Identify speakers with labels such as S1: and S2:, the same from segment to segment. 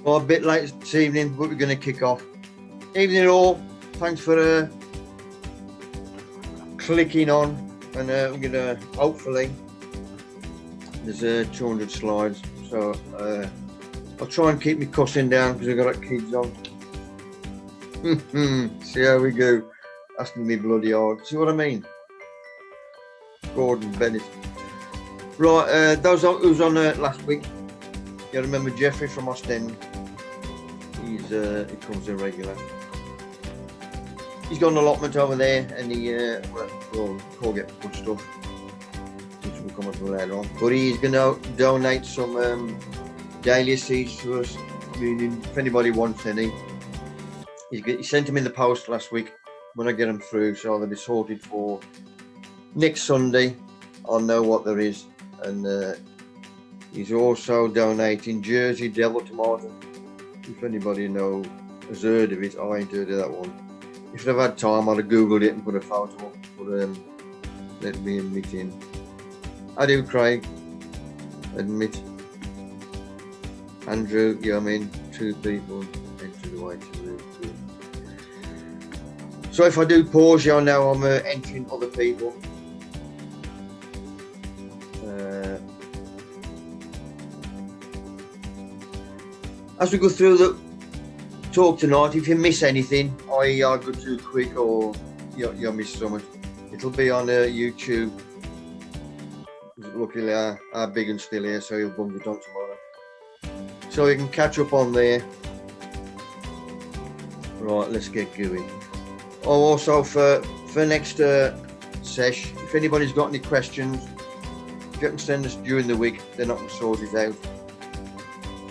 S1: Well, a bit late this evening, but we're going to kick off. Evening all. Thanks for clicking on, and we're going to hopefully there's 200 slides, so I'll try and keep my cussing down because I've got kids on. See how we go. That's going to be bloody hard. See what I mean? Gordon Bennett. Right, those who was on last week, you remember Jeffrey from Ostend. He comes in regular. He's got an allotment over there, and he can't get good stuff, which will come up later on. But he's going to donate some dahlia seeds to us. Meaning, if anybody wants any, he sent them in the post last week. When I get them through, so they'll be sorted for next Sunday. I'll know what there is, and he's also donating Jersey Devil tomato. If anybody has heard of it, I ain't heard of that one. If I'd have had time, I'd have googled it and put a photo up, but let me admit in. I do, Craig. Admit. Andrew, you know what I mean? 2 people enter the way to live. So if I do pause, you'll know I'm entering other people. As we go through the talk tonight, if you miss anything, i.e. I go too quick or you'll miss something, it'll be on YouTube. Luckily, our big and still here, so he'll bung it on tomorrow. So you can catch up on there. Right, let's get going. Oh, also for next sesh, if anybody's got any questions, you can send us during the week. They're not going to sort it out.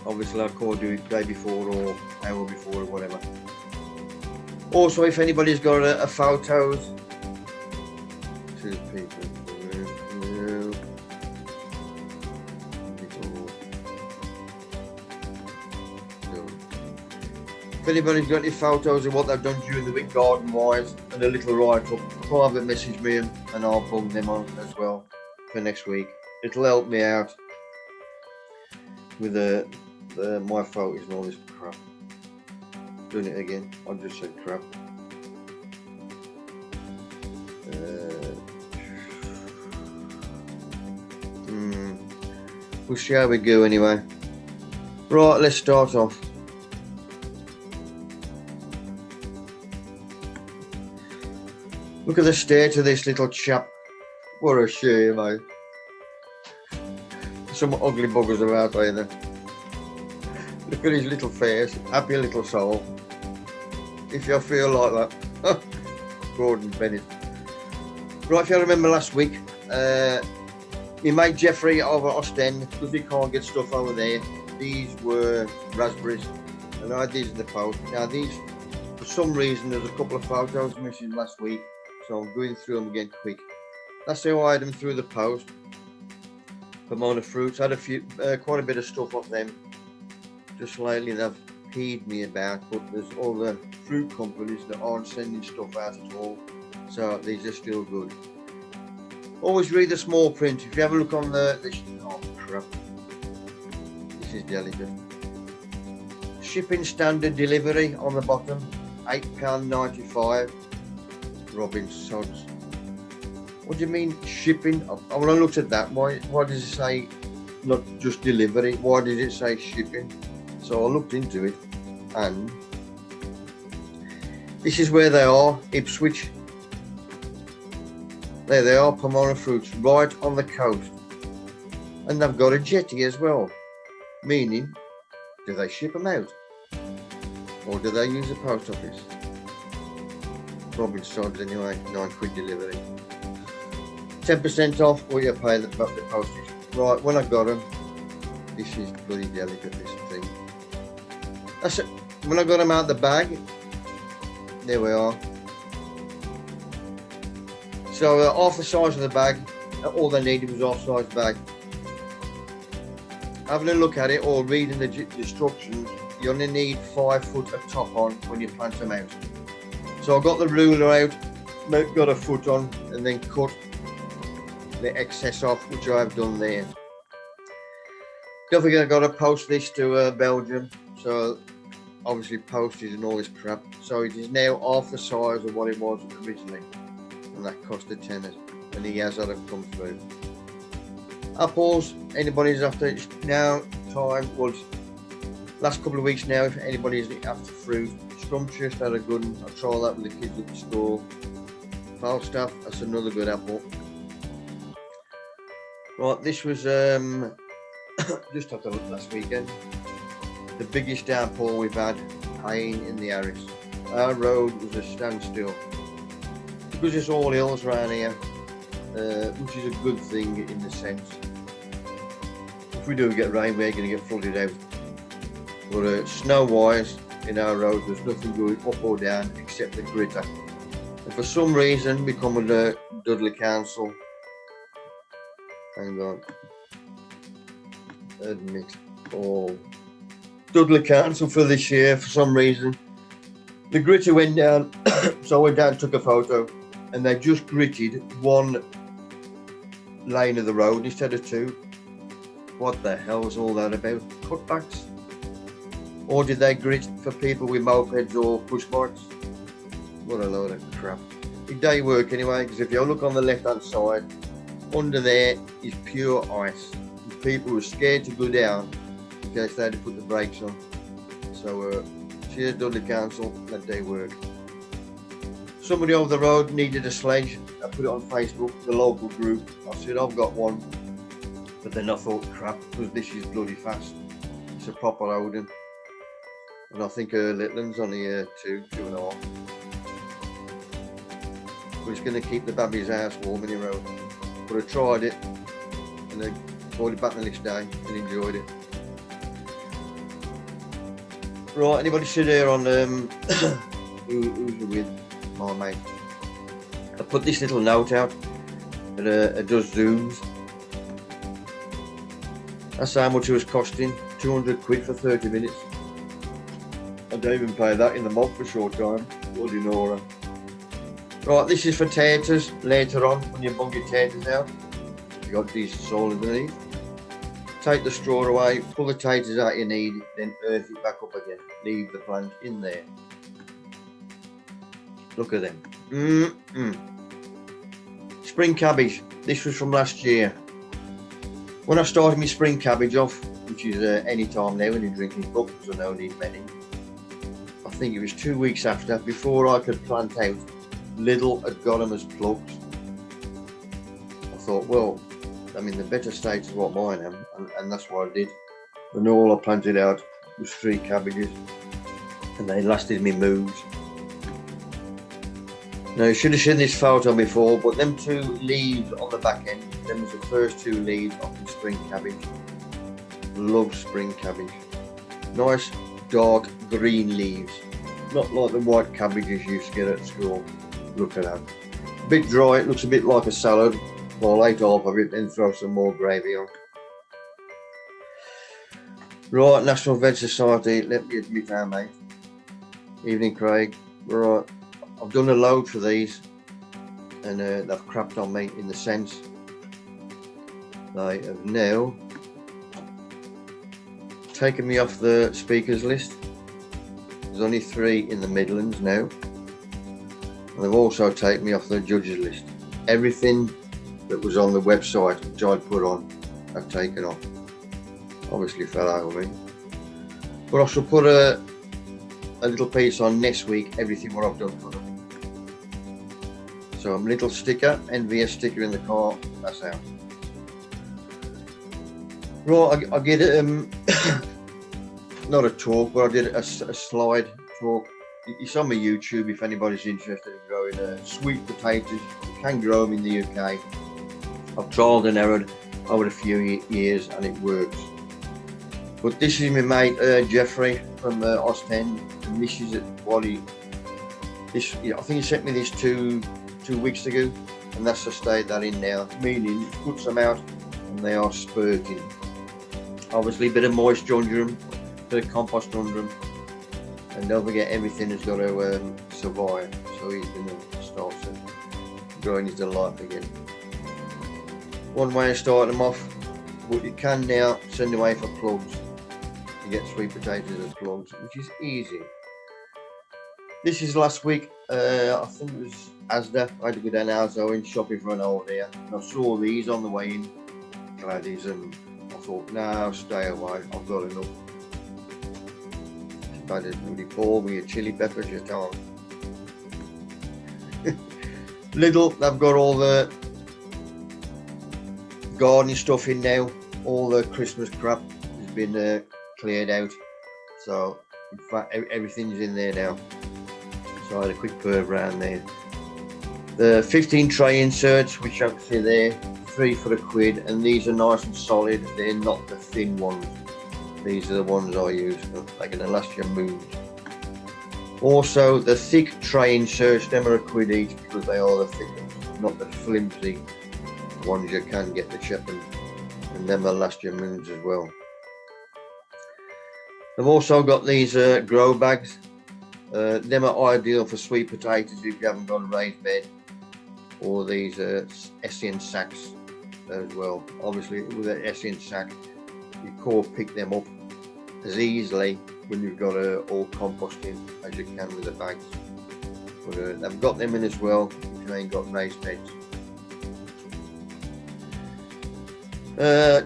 S1: Obviously, I'll call you the day before or hour before or whatever. Also, if anybody's got a photos, 2 people. If anybody's got any photos of what they've done during the week garden-wise and a little write-up, private message me and I'll bung them on as well for next week. It'll help me out with my photos and all this crap. Doing it again. I just said crap. We'll see how we go anyway. Right, let's start off. Look at the state of this little chap. What a shame, mate. Some ugly buggers about either. Look at his little face, happy little soul. If you feel like that. Gordon Bennett. Right, if you remember last week, he made Jeffrey over Ostend because he can't get stuff over there. These were raspberries, and I had these in the post. Now these, for some reason, there's a couple of photos missing last week. So I'm going through them again quick. That's how I had them through the post. Pomona fruits. I had quite a bit of stuff off them. Just lately they've peed me about, but there's all the fruit companies that aren't sending stuff out at all. So these are still good. Always read the small print. If you have a look on oh crap. This is delicate. Shipping standard delivery on the bottom, £8.95. Robin sods. What do you mean shipping? When I looked at that, why does it say not just delivery? Why does it say shipping? So I looked into it, and this is where they are, Ipswich. There they are, Pomona fruits, right on the coast, and they've got a jetty as well. Meaning, do they ship them out, or do they use the post office? Robin sods anyway, £9 delivery. 10% off, or you pay the postage. Right, when I got them, this is bloody delicate, this thing. That's it. When I got them out the bag, there we are. So half the size of the bag, all they needed was half size bag. Having a look at it or reading the instructions, you only need 5 foot of top on when you plant them out. So I got the ruler out, got a foot on, and then cut the excess off, which I have done there. Don't forget I've got to post this to Belgium, So obviously postage and all this crap. So it is now half the size of what it was originally, and that cost a tenner. And he has had them come through. Apples, anybody's after now time was last couple of weeks now. If anybody's after fruit, scrumptious, had a good one. I tried that with the kids at the store. Falstaff, that's another good apple. Right, this was just had a look last weekend. The biggest downpour we've had, rain in the Harris. Our road was a standstill because it's all hills around here, which is a good thing in the sense. If we do get rain, we're going to get flooded out. But snow-wise, in our road, there's nothing going up or down except the gritter. And for some reason, we come with the Dudley Council. Hang on. Admit all. Dudley Council for this year, for some reason. The gritter went down, so I went down and took a photo, and they just gritted one lane of the road instead of two. What the hell was all that about? Cutbacks? Or did they grit for people with mopeds or push bikes? What a load of crap. It day work anyway, because if you look on the left hand side, under there is pure ice. And people were scared to go down in case they had to put the brakes on. So cheers Dudley Council, that day work. Somebody over the road needed a sledge. I put it on Facebook, the local group. I said I've got one. But then I thought, crap, because this is bloody fast. It's a proper loading. And I think her little one's only 2.5. But it's going to keep the baby's house warm in the road. But I tried it, and I brought it back the next day and enjoyed it. Right, anybody sit here on who's with my mate? I put this little note out that it does zooms. That's how much it was costing, 200 quid for 30 minutes. I don't even pay that in the month for a short time. Bloody Nora. Right, this is for taters later on when you bung your taters out. You got decent soil underneath. Take the straw away, pull the taters out you need, then earth it back up again. Leave the plant in there. Look at them. Spring cabbage. This was from last year. When I started my spring cabbage off, which is any time now when you're drinking cup, because I don't need many. I think it was 2 weeks after, before I could plant out, Lidl had got them as plugs. I thought, well, I'm in the better state of what mine am, and that's what I did. And all I planted out was 3 cabbages, and they lasted me moves. Now, you should have seen this photo before, but them 2 leaves on the back end, them was the first 2 leaves of the spring cabbage. Love spring cabbage. Nice dark green leaves, not like the white cabbages you used to get at school. Look at that. A bit dry, it looks a bit like a salad. Well, I'll eat half of it, then throw some more gravy on. Right, National Veg Society, let me admit our mate. Evening, Craig. Right, I've done a load for these, and they've crapped on me in the sense they have now taken me off the speakers list. There's only 3 in the Midlands now. And they've also taken me off the judges list. Everything that was on the website which I'd put on, I've taken off. Obviously fell out of me. But I shall put a little piece on next week, everything what I've done for them. So a little sticker, NVS sticker in the car, that's out. Right, I did not a talk, but I did a slide talk. It's on my YouTube if anybody's interested in growing sweet potatoes. You can grow them in the UK. I've trialled and errored over a few years and it works. But this is my mate Jeffrey from Ostend, and this is Wally. I think he sent me this two weeks ago, and that's the state they're in now. Meaning, it puts them out and they are spurting. Obviously, a bit of moisture under them, a bit of compost under them, and don't forget everything has got to survive. So he's going to start growing his life again. One way of starting them off, but you can now send away for plugs. to get sweet potatoes as plugs, which is easy. This is last week, I think it was Asda. I had to go down Asda in shopping for an holiday, and I saw these on the way in, Gladys, and I thought, no, stay away, I've got enough. About a bloody ball with your chili peppers, you tell them. Lidl, they've got all the gardening stuff in now. All the Christmas crap has been cleared out. So, in fact, everything's in there now. So I had a quick perv around there. The 15 tray inserts, which I can see there, 3 for £1, and these are nice and solid. They're not the thin ones. These are the ones I use. They're going to last you moons. Also, the thick tray inserts, them are £1 each because they are the thick ones, not the flimsy ones you can get the chip, and them will last you moons as well. I've also got these grow bags. Them are ideal for sweet potatoes if you haven't got a raised bed, or these SN sacks as well. Obviously, with an SN sack, you can't pick them up as easily when you've got all composting as you can with the bags. But I've got them in as well if you ain't got raised beds.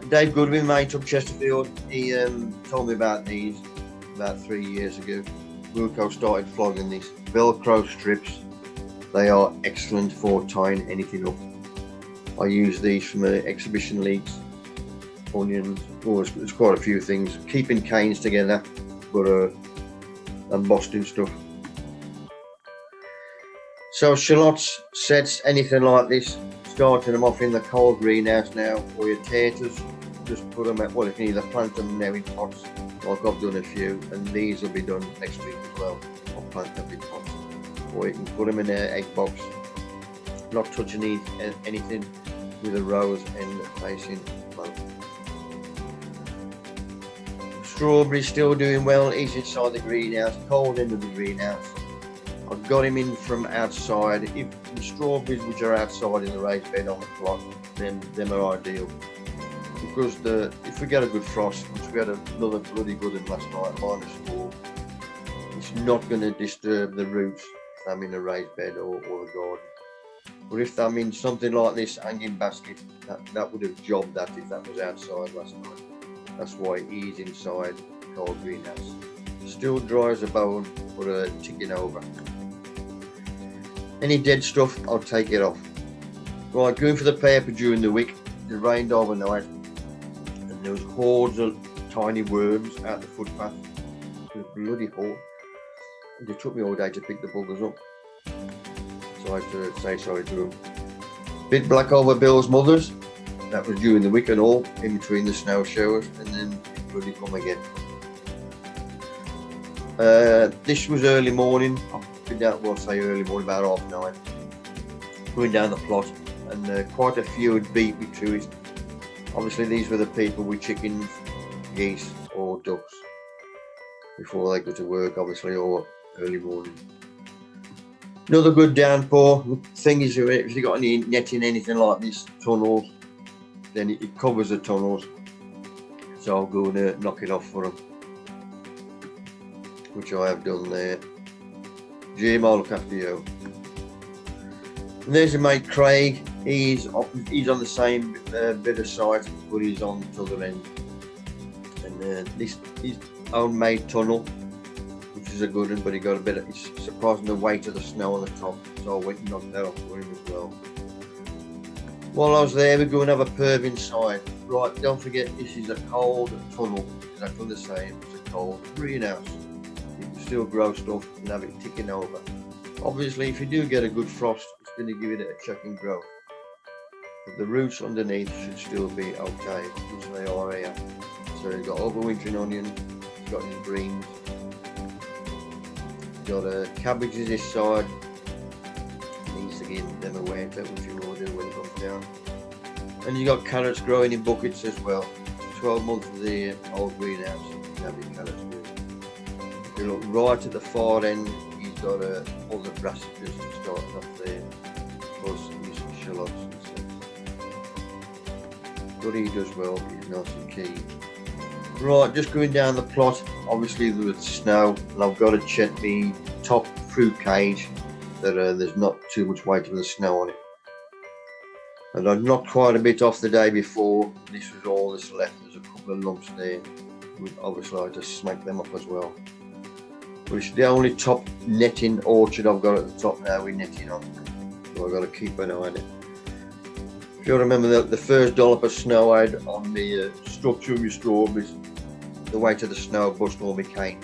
S1: Dave Goodwin, mate up Chesterfield, he told me about these about 3 years ago. Wilco started flogging these Velcro strips. They are excellent for tying anything up. I use these from exhibition leagues, onions, there's quite a few things, keeping canes together, but embossing stuff. So shallots, sets, anything like this, starting them off in the cold greenhouse now, or your taters, just put them at, well, you can either plant them now in pots, like I've done a few, and these will be done next week as well. I'll plant them in pots, or you can put them in an egg box, not touching anything, with a rose end facing low. Strawberries still doing well. He's inside the greenhouse, cold end of the greenhouse. I've got him in from outside. If the strawberries which are outside in the raised bed on the plot, then them are ideal. Because if we get a good frost, which we had another bloody good one last night, -4, it's not going to disturb the roots if I'm in a raised bed or the garden. But if I'm in something like this hanging basket, that would have jobbed that if that was outside last night. That's why he's inside the cold greenhouse. Still dry as a bone, but ticking over. Any dead stuff, I'll take it off. Right, going for the paper during the week. It rained overnight, and there was hordes of tiny worms out the footpath. It was bloody hot. It took me all day to pick the buggers up, so I had to say sorry to them. Bit black over Bill's mother's. That was during the week and all, in between the snow showers, and then it bloody come again. This was early morning. I've been down, well, say early morning, about 9:30. Going down the plot, and quite a few had beat me to it. Obviously, these were the people with chickens, geese, or ducks before they go to work, obviously, or early morning. Another good downpour. The thing is, if you've got any netting, anything like this, tunnels, then it covers the tunnels. So I'll go and knock it off for them, which I have done there. Jim, I'll look after you. And there's your mate Craig. He's on the same bit of site, but he's on the other end. And this is homemade tunnel, which is a good one, but he got a bit of, it's surprising the weight of the snow on the top, so I went and knocked that off for him as well. While I was there, we're going to have a perv inside. Right, don't forget, this is a cold tunnel, exactly the same. It's a cold greenhouse. You can still grow stuff and have it ticking over. Obviously, if you do get a good frost, it's going to give it a check and growth. But the roots underneath should still be okay, which they are here. So you've got overwintering onions, you've got his greens, you've got cabbages this side. Needs to give them away, but which you will do when it comes down. And you got carrots growing in buckets as well. 12 months of the old greenhouse, you have your carrots growing. If you look right at the far end, he's got all the brassicas starting off there, plus his shallots and stuff. But he does well, he's nice and keen. Right, just going down the plot, obviously there was snow, and I've got to check the top fruit cage that there's not too much weight of the snow on it. And I'd knocked quite a bit off the day before. This was all that's left. There's a couple of lumps there. Obviously I just smacked them up as well. But it's the only top netting orchard I've got at the top now with netting on. So I've got to keep an eye on it. If you remember the first dollop of snow I had on the structure of my strawberries, the weight of the snow bust all my canes.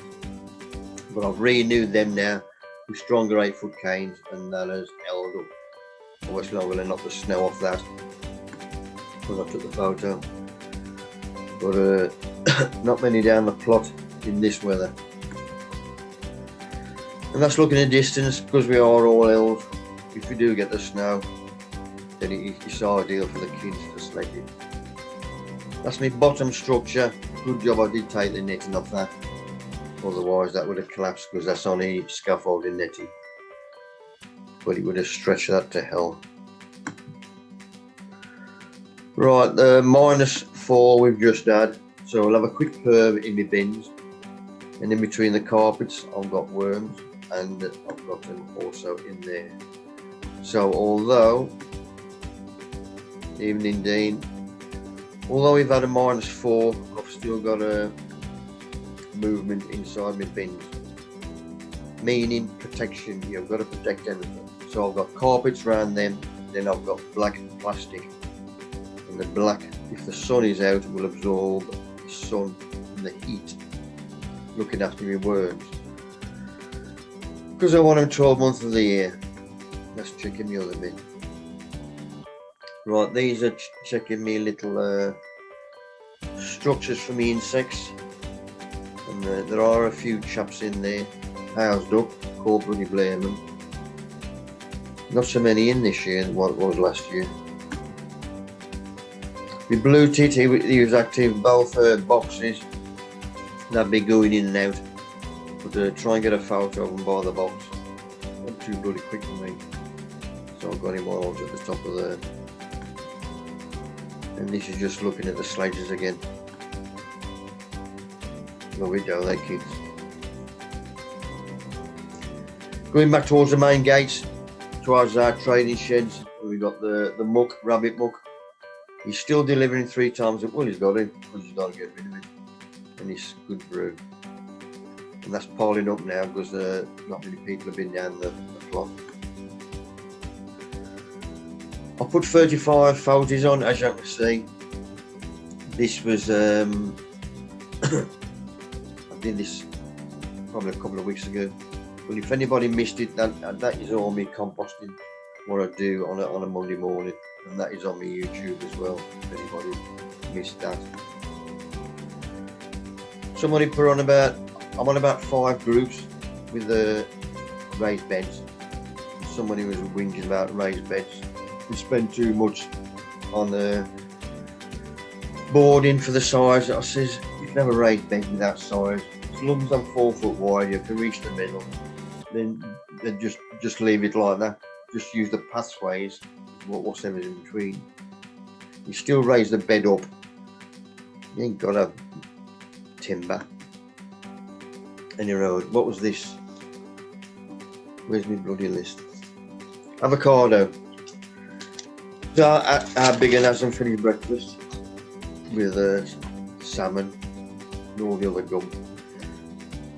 S1: But I've renewed them now with stronger 8-foot canes, and that has held up. Obviously I'm going to knock the snow off that when I took the photo. But not many down the plot in this weather. And that's looking at distance, because we are all hills. If we do get the snow, then it's ideal for the kids to sled it. That's my bottom structure. Good job I did take the netting off that. Otherwise that would have collapsed, because that's only scaffolding netting. But it would have stretched that to hell. Right, the -4 we've just had. So I'll have a quick perv in my bins. And in between the carpets I've got worms, and I've got them also in there. So although, evening Dean, although we've had a -4, I've still got a movement inside my bins. Meaning protection, you've got to protect everything. So I've got carpets around them, then I've got black plastic. And the black, if the sun is out, will absorb the sun and the heat, looking after my worms. Because I want them 12 months of the year. Let's check in the other bin. Right, these are checking me little structures for me insects. And there are a few chaps in there, housed up, can't bloody blame them. Not so many in this year than what it was last year. The blue tit, he was active, both boxes. That'd be going in and out. But try and get a photo of him by the box. Not too bloody quick for me. So I've got him all at the top of there. And this is just looking at the sledges again. There we go, they kids. Going back towards the main gates, towards our trading sheds, we've got the muck, rabbit muck. He's still delivering 3 times. Well, he's got it, because he's got to get rid of it. And it's good brew. And that's piling up now, because not many people have been down the plot. I put 35 photos on, as you can see. This was, I did this probably a couple of weeks ago. But if anybody missed it, that is all me composting, what I do on a Monday morning. And that is on my YouTube as well, if anybody missed that. Somebody put on I'm on about 5 groups with the raised beds. Somebody was whinging about raised beds. We spend too much on the boarding for the size. I says, you can have a raised bed without size. As long as I'm 4 foot wide, you can reach the middle. Then just leave it like that. Just use the pathways, whatever's in between. You still raise the bed up. You ain't got a timber. Anyway, what was this? Where's my bloody list? Avocado. So our big and has some finished breakfast with salmon and all the other gum.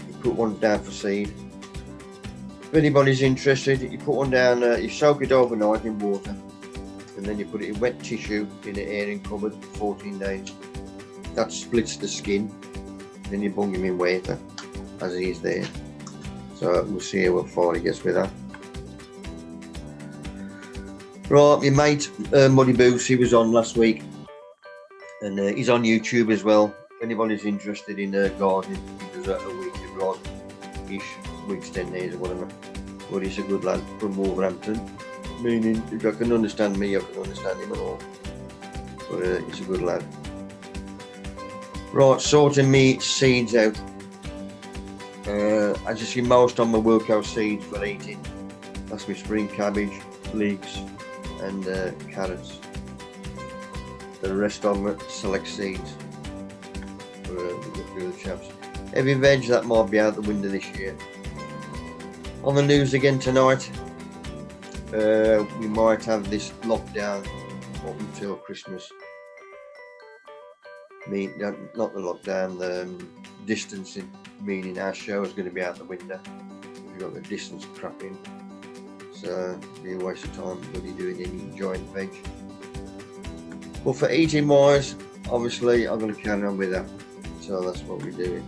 S1: You put one down for seed. If anybody's interested, you put one down, you soak it overnight in water, and then you put it in wet tissue in an airing cupboard for 14 days. That splits the skin. Then you bung him in water as he is there. So we'll see how far he gets with that. Right, my mate Muddy Boots, he was on last week, and he's on YouTube as well. If anybody's interested in gardening, he does a weekly vlog, weeks 10 days or whatever. But he's a good lad from Wolverhampton, meaning if you can understand me, you can understand him at all. But he's a good lad. Right, sorting me seeds out. As you see, most on my Wilco seeds for eating. That's my spring cabbage, leeks and carrots. The rest of them select seeds. for the chaps. Heavy veg that might be out the window this year. On the news again tonight, we might have this lockdown up until Christmas. Not the lockdown, the distancing, meaning our show is going to be out the window. We've got the distance crap in, so it'll be a waste of time really doing any giant veg. But for eating wise, obviously I'm going to carry on with that, so that's what we're doing.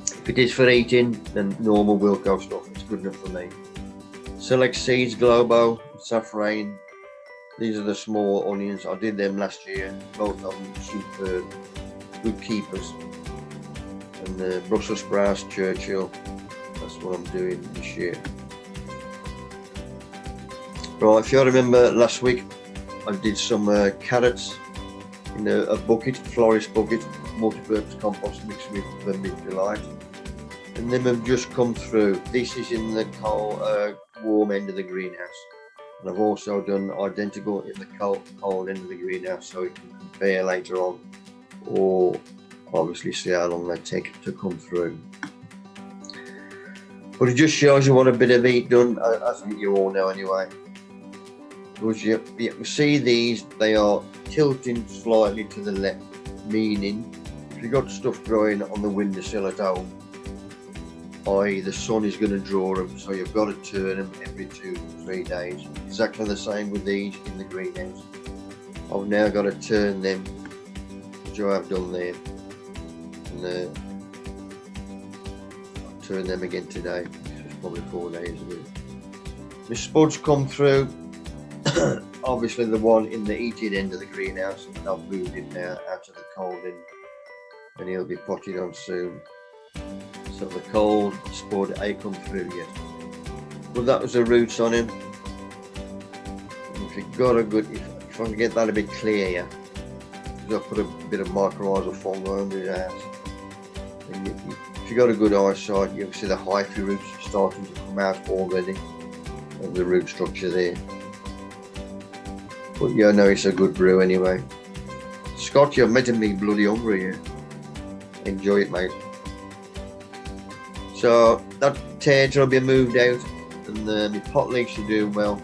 S1: If it is for eating, then normal Wilco stuff, it's good enough for me. Select Seeds, Globo, Safrain. These are the small onions. I did them last year. Both of them superb, good keepers. And the Brussels sprouts, Churchill. That's what I'm doing this year. Right, if you remember last week, I did some carrots in a bucket, florist bucket, multi-purpose compost mixed with Vermiculite. And them have just come through. This is in the cold, warm end of the greenhouse. And I've also done identical in the cold end of the greenhouse, so you can compare later on, or obviously see how long they take to come through. But it just shows you what a bit of heat done, I think you all know anyway. Because you see these, they are tilting slightly to the left, meaning if you've got stuff growing on the windowsill at home, i.e. the sun is going to draw them, so you've got to turn them every 2 to 3 days. Exactly the same with these in the greenhouse. I've now got to turn them, which I have done there, and I'll turn them again today, which was probably 4 days ago. The spuds come through, obviously the one in the heated end of the greenhouse, and I've moved him now out of the cold end, and he'll be potted on soon. So the cold spud ain't come through yet. But that was the roots on him. And if you got a good, if I can get that a bit clear, because I put a bit of mycorrhizal fungi under his house. And if you got a good eyesight, you can see the hyphae roots starting to come out already of the root structure there. But yeah, no, it's a good brew anyway. Scott, you're making me bloody hungry here. Enjoy it, mate. So that terge will be moved out, and the pot leeks are doing well,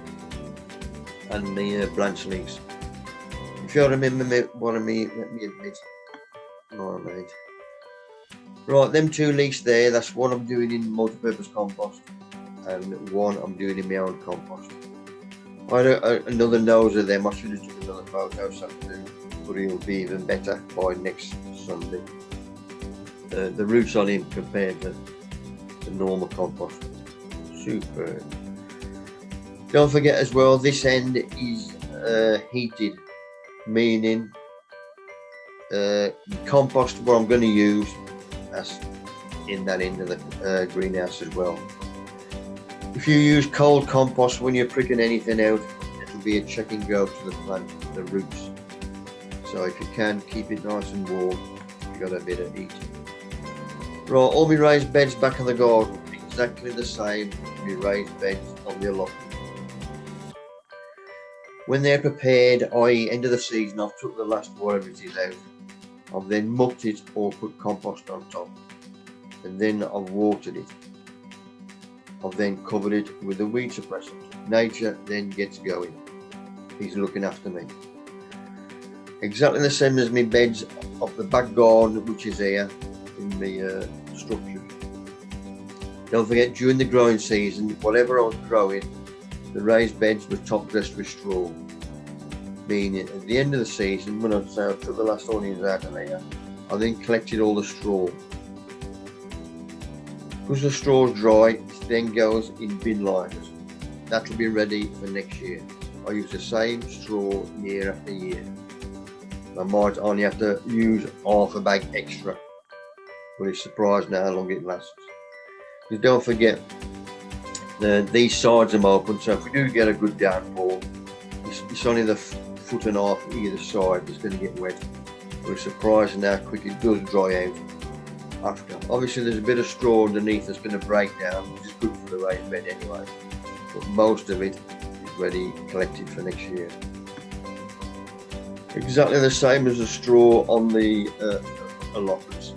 S1: and the branch leeks. If you remember what I mean, let me admit. Alright, right, them 2 leeks there, that's one I'm doing in multi-purpose compost, and one I'm doing in my own compost. I had another nose of them. I should have took another photo something, but he'll be even better by next Sunday. The roots on him compared to the normal compost, superb. Don't forget as well, this end is heated, meaning compost what I'm going to use, that's in that end of the greenhouse as well. If you use cold compost when you're pricking anything out, it'll be a check and go to the plant, the roots. So if you can, keep it nice and warm, you've got a bit of heat. Right, all my raised beds back in the garden, exactly the same as my raised beds on the allotment. When they're prepared, i.e. end of the season, I've took the last whatever it is out. I've then mucked it or put compost on top, and then I've watered it. I've then covered it with a weed suppressant. Nature then gets going. He's looking after me. Exactly the same as my beds of the back garden, which is here in the structure. Don't forget, during the growing season, whatever I was growing, the raised beds were top dressed with straw. Meaning, at the end of the season, when I took the last onions out of there, I then collected all the straw. Because the straw's dry, it then goes in bin liners. That'll be ready for next year. I use the same straw year after year. I might only have to use half a bag extra, but it's surprised now how long it lasts. Because don't forget, these sides are open, so if we do get a good downpour, it's only the foot and a half either side that's going to get wet. But it's surprising how quick it does dry out after. Obviously there's a bit of straw underneath that's going to break down, which is good for the raised bed anyway. But most of it is ready, collected for next year. Exactly the same as the straw on the allotments.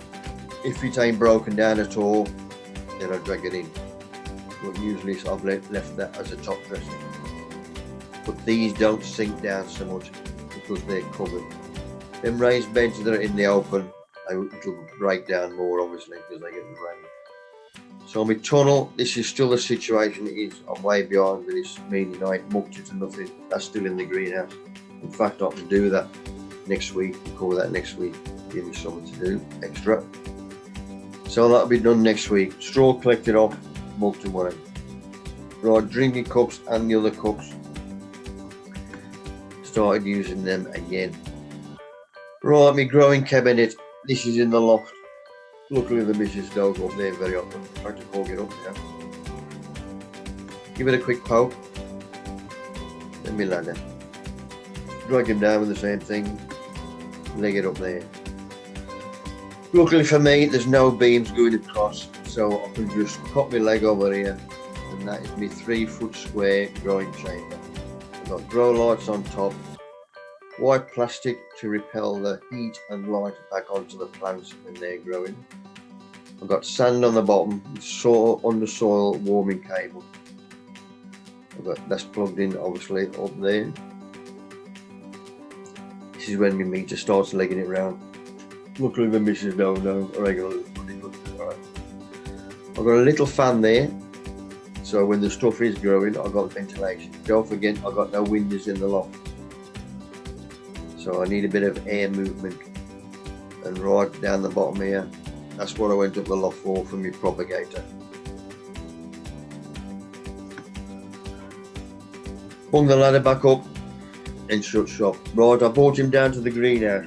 S1: If it ain't broken down at all, then I drag it in. But usually I've left that as a top dressing. But these don't sink down so much because they're covered. Them raised beds that are in the open, it'll break down more obviously because they get the rain. So my tunnel, this is still the situation it is. I'm way behind with this, meaning I ain't mucked it to nothing. That's still in the greenhouse. In fact, I can do that next week, cover that next week, give me something to do extra. So that'll be done next week. Straw collected off, mucked and whatever. Right, drinking cups and the other cups. Started using them again. Right, my growing cabinet. This is in the loft. Luckily the missus don't go up there very often. I just hog it up now. Give it a quick poke. Then my ladder. Drag him down with the same thing. Leg it up there. Luckily for me, there's no beams going across, so I can just pop my leg over here, and that is my 3-foot square growing chamber. I've got grow lights on top, white plastic to repel the heat and light back onto the plants when they're growing. I've got sand on the bottom, under soil warming cable. That's plugged in obviously up there. This is when my meter starts legging it round. Luckily the missus don't know regularly. Right. I've got a little fan there, so when the stuff is growing I've got ventilation. Don't forget I've got no windows in the loft, so I need a bit of air movement. And right down the bottom here, that's what I went up the loft for my propagator. Hung the ladder back up and shut shop. Right, I brought him down to the greenhouse.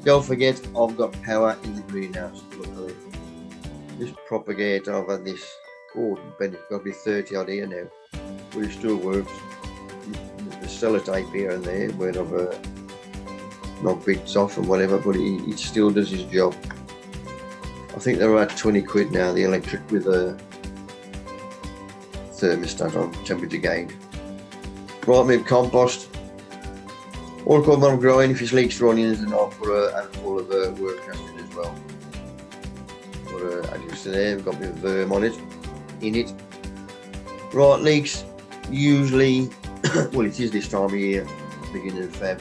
S1: Don't forget, I've got power in the greenhouse, luckily. This propagator, I've had this, it's got to be 30 odd here now, but it still works. The sellotape here and there, where I've knocked bits off and whatever, but it still does his job. I think they're about 20 quid now, the electric with a thermostat on, temperature gauge. Right, my compost. All the I'm growing, if it's leeks or onions, and I'll put a handful of work acid as well. But as you see there, we've got my verm on it, in it. Right, leeks, usually, well it is this time of year, beginning of Feb,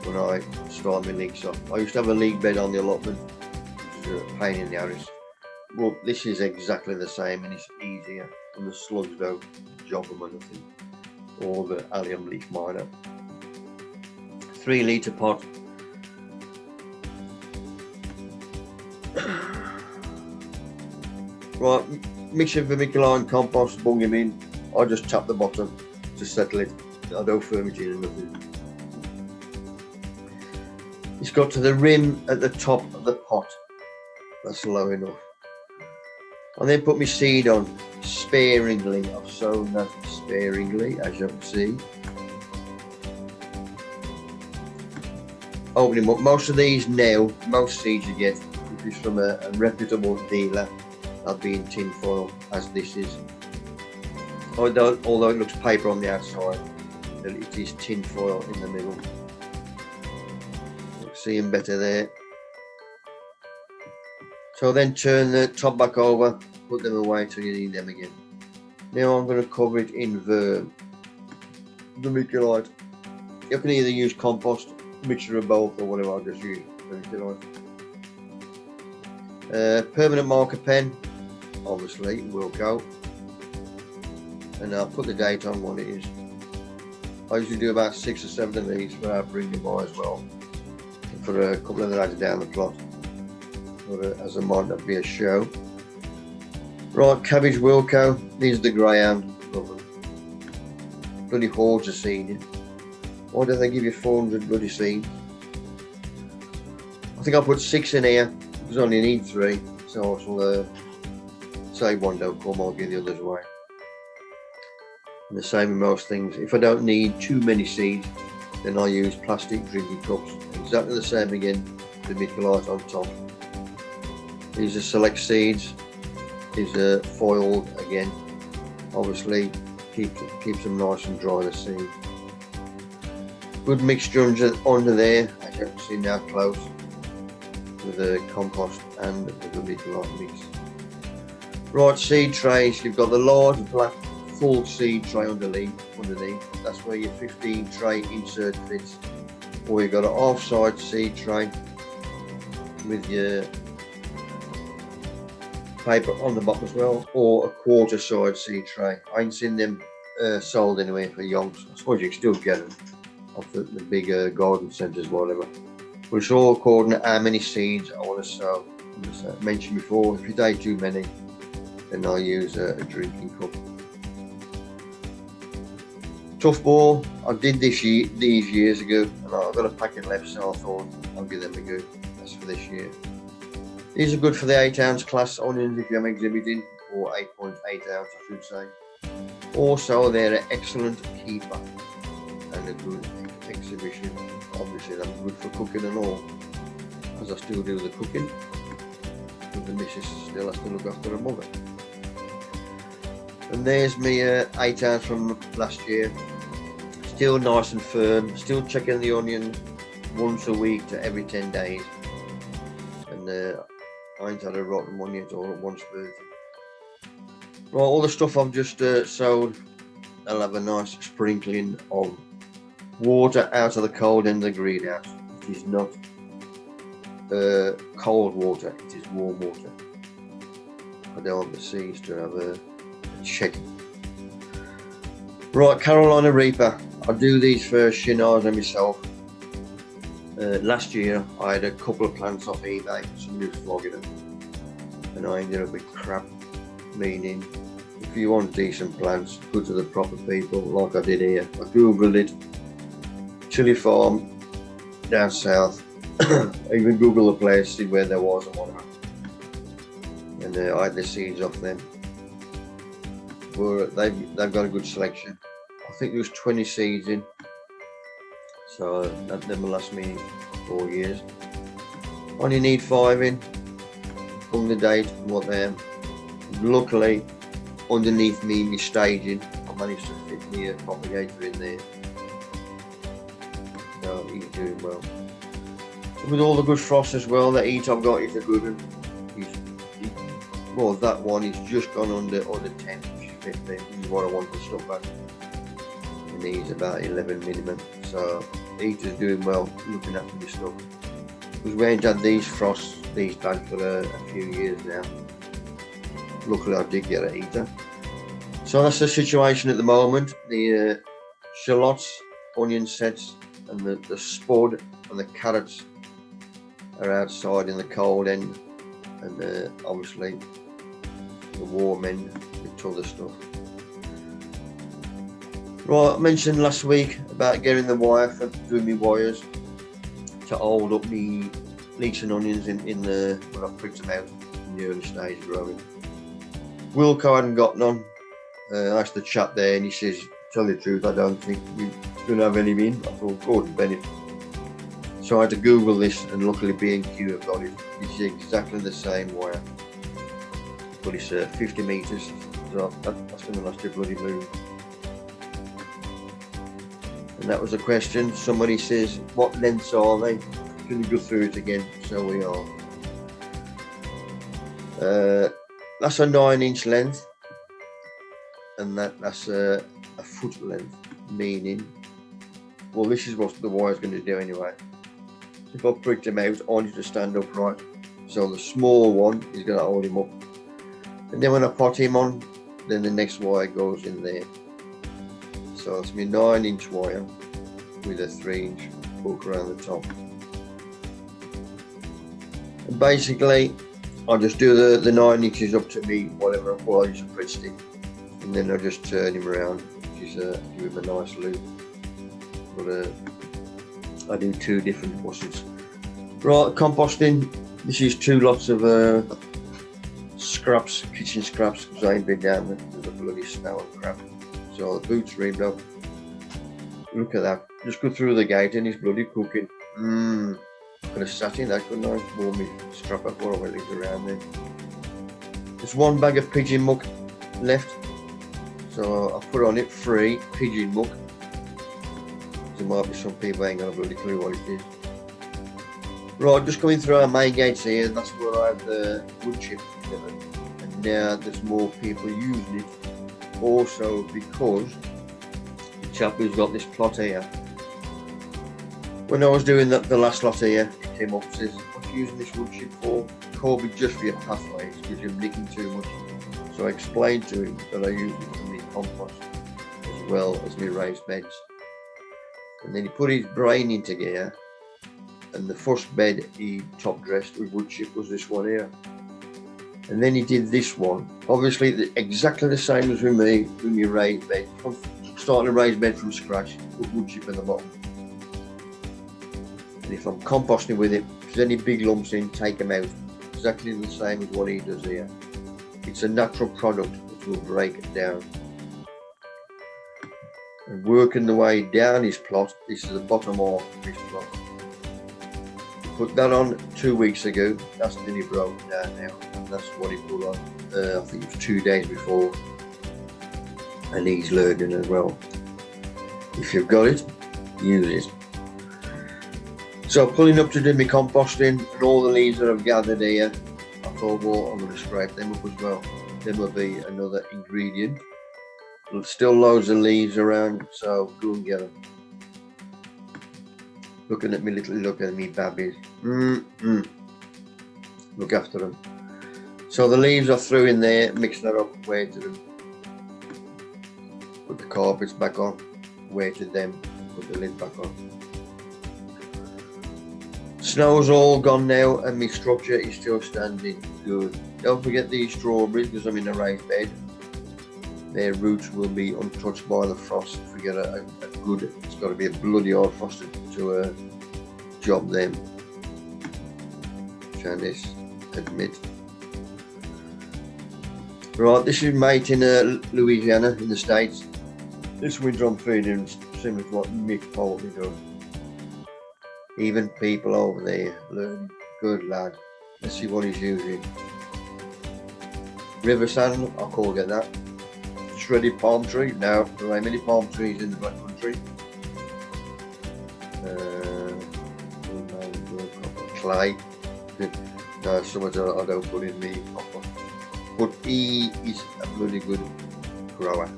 S1: when I start my leeks off. I used to have a leek bed on the allotment, which is a pain in the arse. Well, this is exactly the same and it's easier, and the slugs don't jog them or nothing, or the allium leaf miner. 3 litre pot. Right, mix of vermiculite and compost, bung him in. I just tap the bottom to settle it. I don't ferment it or nothing. It's got to the rim at the top of the pot. That's low enough. I then put my seed on sparingly. I've sown that sparingly, as you can see. Open them up. Most of these now, most seeds you get, if it's from a reputable dealer, they'll be in tin foil, as this is. Although it looks paper on the outside, it is tin foil in the middle. See them better there. So then turn the top back over, put them away till you need them again. Now I'm going to cover it in vermiculite. You can either use compost, mixture of both, or whatever. I'll just use vermiculite. Permanent marker pen, obviously, will go. And I'll put the date on what it is. I usually do about 6 or 7 of these for our bringing by as well, for a couple of the lads down the plot, as there might not be a show. Right, cabbage Wilco. These are the greyhound. Love them. Bloody hordes of seed in. Why don't they give you 400 bloody seeds? I think I'll put 6 in here because I only need 3, so I shall say one don't come, I'll give the others away. And the same with most things. If I don't need too many seeds, then I use plastic drinking cups. Exactly the same again, the vermiculite on top. These are select seeds. These are foiled again. Obviously, keeps them nice and dry, the seed. Good mixture under there, as you can see now close, with the compost and the vermiculite mix. Right, seed trays, you've got the large black full seed tray underneath. That's where your 15 tray insert fits. Or you've got an offside seed tray with your paper on the bottom as well, or a quarter side seed tray. I ain't seen them sold anywhere for yonks. I suppose you can still get them off the bigger garden centres, whatever. But it's all according to how many seeds I want to sow. As I mentioned before, if you take too many, then I'll use a drinking cup. Tough ball, I did these years ago, and I've got a packet left, so I thought I'll give them a go. That's for this year. These are good for the 8-ounce class onions if you're exhibiting, or 8.8 ounce I should say. Also, they're an excellent keeper and a good exhibition. Obviously, they're good for cooking and all, as I still do the cooking. But the missus still has to look after her mother. And there's me 8 ounce from last year. Still nice and firm. Still checking the onions once a week to every 10 days. And I ain't had a rotten one yet, all at once 30. Right, all the stuff I've just sowed, I'll have a nice sprinkling of water out of the cold end of the greenhouse. It is not cold water, it is warm water. I don't want the seeds to have a shed. Right, Carolina Reaper. I do these for Shinada myself. Last year I had a couple of plants off eBay, somebody was flogging them, and I ended up with crap. Meaning, if you want decent plants, go to the proper people, like I did here. I googled it, chili farm down south. I even googled the place, see where there was and whatever, and I had the seeds off them. But they've got a good selection. I think there was 20 seeds in, so that will last me 4 years. Only need 5 in, from the date and what they am. Luckily, underneath me, my staging, I managed to fit the propagator in there. So he's doing well. And with all the good frost as well, the heat I've got is a good one. Well, that one is just gone under 10, which is 15. This is what I want to stop at. And he's about 11 minimum. So heat is doing well, looking after this stuff. Because we ain't had these frosts, these bad for a few years now. Luckily I did get a heater. So that's the situation at the moment. The shallots, onion sets, and the spud and the carrots are outside in the cold end, and obviously the warm end with other stuff. Right, I mentioned last week about getting the wire for doing my wires to hold up me leeks and onions in the when I pricked them out in the early stage of growing. Wilco hadn't got none. I asked the chap there, and he says, tell you the truth, I don't think we don't have any in. I thought, Gordon Bennett. So I had to Google this, and luckily B&Q have got it. It's exactly the same wire, but it's 50 metres, so that's going to last your bloody move. And that was a question. Somebody says, what lengths are they? Can you go through it again? So we are. That's a 9-inch length, and that's a foot length, meaning, well, this is what the wire's going to do anyway. If I pricked him out, I need to stand upright. So the small one is going to hold him up. And then when I pot him on, then the next wire goes in there. So it's my 9-inch wire with a 3-inch hook around the top. And basically, I just do the 9 inches up to me, whatever, I use a French stick. And then I just turn him around, which is give him a nice loop. But I do 2 different bushels. Right, composting. This is 2 lots of scraps, kitchen scraps, because I ain't been down with the bloody snow and crap. So the boots reamed up. Look at that. Just go through the gate and he's bloody cooking. Could have sat in that, couldn't I? Warm me strap up while I went around there. There's 1 bag of pigeon muck left. So I put on it free pigeon muck. There might be some people ain't got a bloody clue what it is. Right, just coming through our main gates here, that's where I have the wood chip delivered. And now there's more people using it. Also because the chap who's got this plot here, when I was doing the last lot here, he came up and says, what are you using this wood chip for? Corby, just for your pathways, because you're nicking too much. So I explained to him that I use it for my compost as well as my raised beds. And then he put his brain into gear, and the first bed he top dressed with wood chip was this one here. And then he did this one, obviously exactly the same as with me, with my raised bed. I'm starting a raised bed from scratch, put wood chip in the bottom. And if I'm composting with it, if there's any big lumps in, take them out. Exactly the same as what he does here. It's a natural product which will break it down. And working the way down his plot, this is the bottom half of his plot. Put that on 2 weeks ago, that's nearly broken down now, and that's what he put on, I think it was 2 days before, and he's learning as well. If you've got it, use it. So pulling up to do my composting, and all the leaves that I've gathered here, I thought, well, I'm going to scrape them up as well. Then will be another ingredient. There's still loads of leaves around, so go and get them. Looking at me babbies. Look after them. So the leaves I threw in there, mixed that up, weighted them. Put the carpets back on, weighted them, put the lid back on. Snow's all gone now, and my structure is still standing good. Don't forget these strawberries, because I'm in a raised bed. Their roots will be untouched by the frost. If we get a good, it's got to be a bloody hard frost to job them. Janice, admit. Right, this is mate in Louisiana in the States. This winter I'm feeding similar to what Mick told me does. Even people over there learning. Good lad. Let's see what he's using. River sand, I can't get that. Shredded palm tree, no, there ain't many palm trees in the Black Country. Clay, no, so much I don't put in me compost. But he is a bloody good grower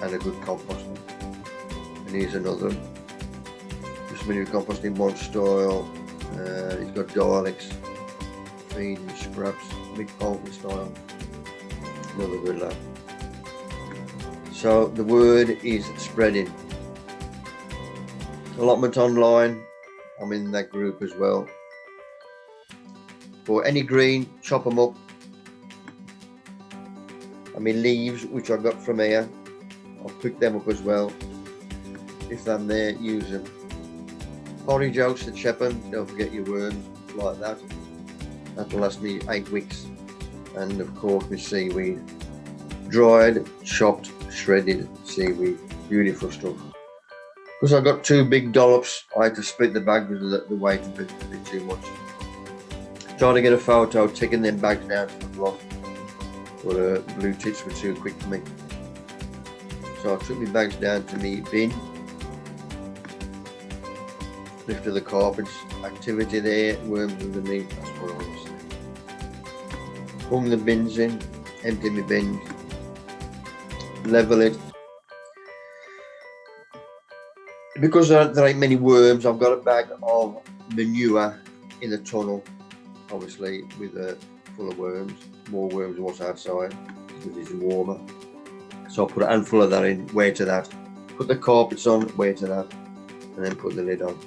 S1: and a good composter. And here's another one. Just when you're composting one style, he's got dialects, feeding scraps, big poultry style. Another good lad. So the word is spreading. Allotment online, I'm in that group as well. For any green, chop them up. I mean leaves, which I got from here, I'll pick them up as well. If they're there, use them. Porridge oats to Chepin, don't forget your worms, like that. That'll last me 8 weeks. And of course my seaweed. Dried, chopped, shredded seaweed, beautiful stuff. Because I got 2 big dollops, I had to split the bag because the weight was a bit too much. Trying to get a photo, taking them bags down to the block, but blue tits were too quick for me. So I took my bags down to my bin, lifted the carpets, activity there, worms underneath, that's what I want to say. Hung the bins in, empty my bins, level it. Because there ain't many worms, I've got a bag of manure in the tunnel, obviously with full of worms, more worms than what's outside because it's warmer. So I'll put a handful of that in, weight to that, put the carpets on, weight to that, and then put the lid on.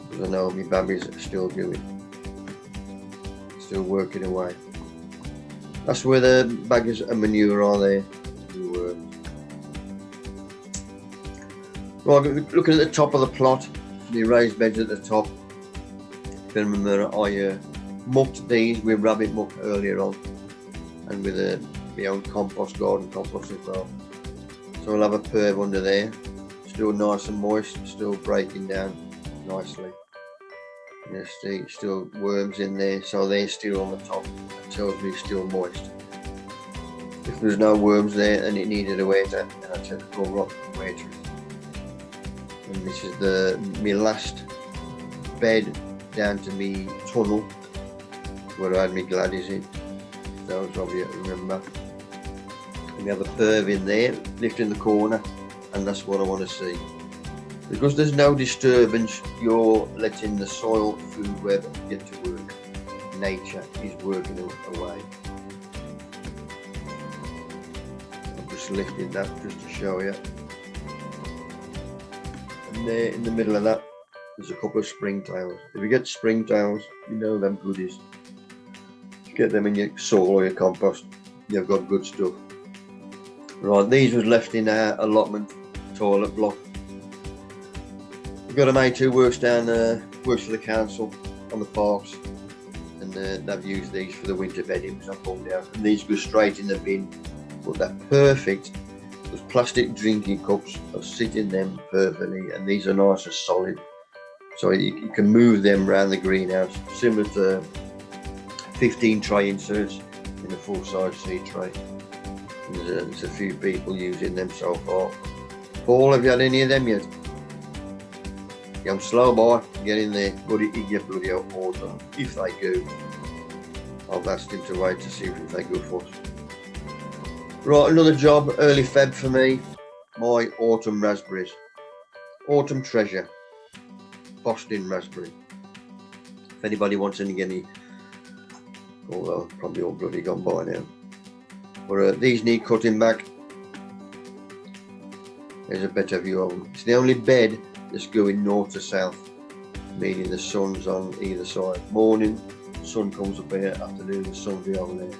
S1: Because I know my babies are still doing, still working away. That's where the bags of manure are there. Right, looking at the top of the plot, the raised beds at the top. If you remember, I mucked these with rabbit muck earlier on, and with my own compost, garden compost as well. So I'll have a perv under there, still nice and moist, still breaking down nicely. You see, still worms in there, so they're still on the top. That tells me it's still moist. If there's no worms there and it needed a waiter, then I tend to go rock and waiter it. And this is my last bed down to me tunnel where I had my gladdies in. Those of you remember. And we have a perv in there, lifting the corner, and that's what I want to see. Because there's no disturbance, you're letting the soil, food web get to work. Nature is working away. I'm just lifting that just to show you. And there in the middle of that, there's a couple of springtails. If you get springtails, you know them goodies. Get them in your soil or your compost, you've got good stuff. Right, these was left in our allotment toilet block. We've got a mate who works works for the council on the parks, and they've used these for the winter bedding, which I pulled out. And these go straight in the bin, but they're perfect. Those plastic drinking cups are sitting them perfectly, and these are nice and solid. So you can move them around the greenhouse, similar to 15 tray inserts in a full-size seed tray. There's a few people using them so far. Paul, have you had any of them yet? Yeah, I'm slow boy, get in there, but you get bloody out water if they go. I've asked him to wait to see if they go first. Right, another job, early Feb for me, my autumn raspberries. Autumn treasure, Boston raspberry. If anybody wants any, although probably all bloody gone by now. But these need cutting back. There's a better view of them. It's the only bed that's going north to south, meaning the sun's on either side. Morning, the sun comes up here, afternoon, the sun be over there.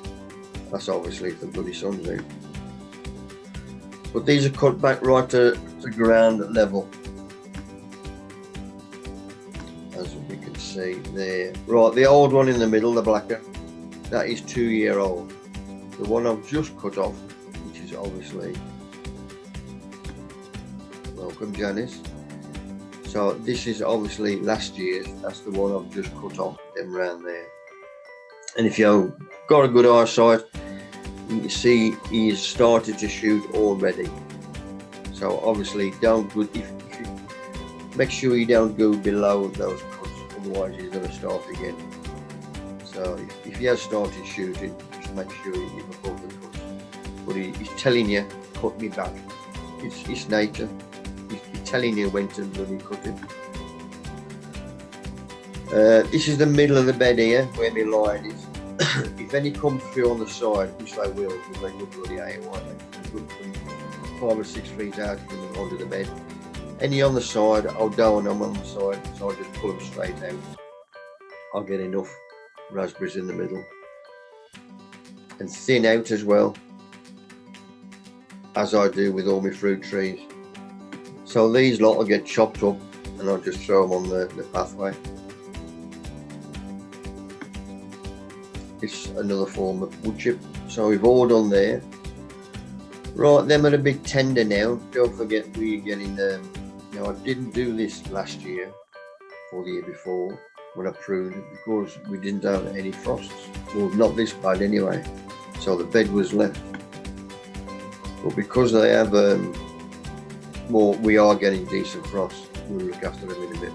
S1: That's obviously if the bloody sun's out. But these are cut back right to ground level, as we can see there. Right, the old one in the middle, the blacker, that is 2-year-old. The one I've just cut off, which is obviously, welcome Janice. So this is obviously last year's, that's the one I've just cut off, them round there. And if you've got a good eyesight, you can see he's started to shoot already. So obviously don't go, if you make sure you don't go below those cuts, otherwise he's going to start again. So if he has started shooting, just make sure you're above the cuts. But he's telling you, cut me back. It's nature. He's telling you when to bloody cut it. This is the middle of the bed here, where my line is. If any come through on the side, which they will, because they go bloody AY, they go from 5 or 6 feet out from under the bed. Any on the side, I'll down them on the side, so I'll just pull them straight out. I'll get enough raspberries in the middle. And thin out as well, as I do with all my fruit trees. So these lot will get chopped up and I'll just throw them on the pathway. It's another form of wood chip. So we've all done there. Right, them are a bit tender now. Don't forget we're getting them. Now I didn't do this last year or the year before when I pruned it because we didn't have any frosts. Well, not this bad anyway. So the bed was left. But because they have well, we are getting decent frost. We'll look after them in a bit.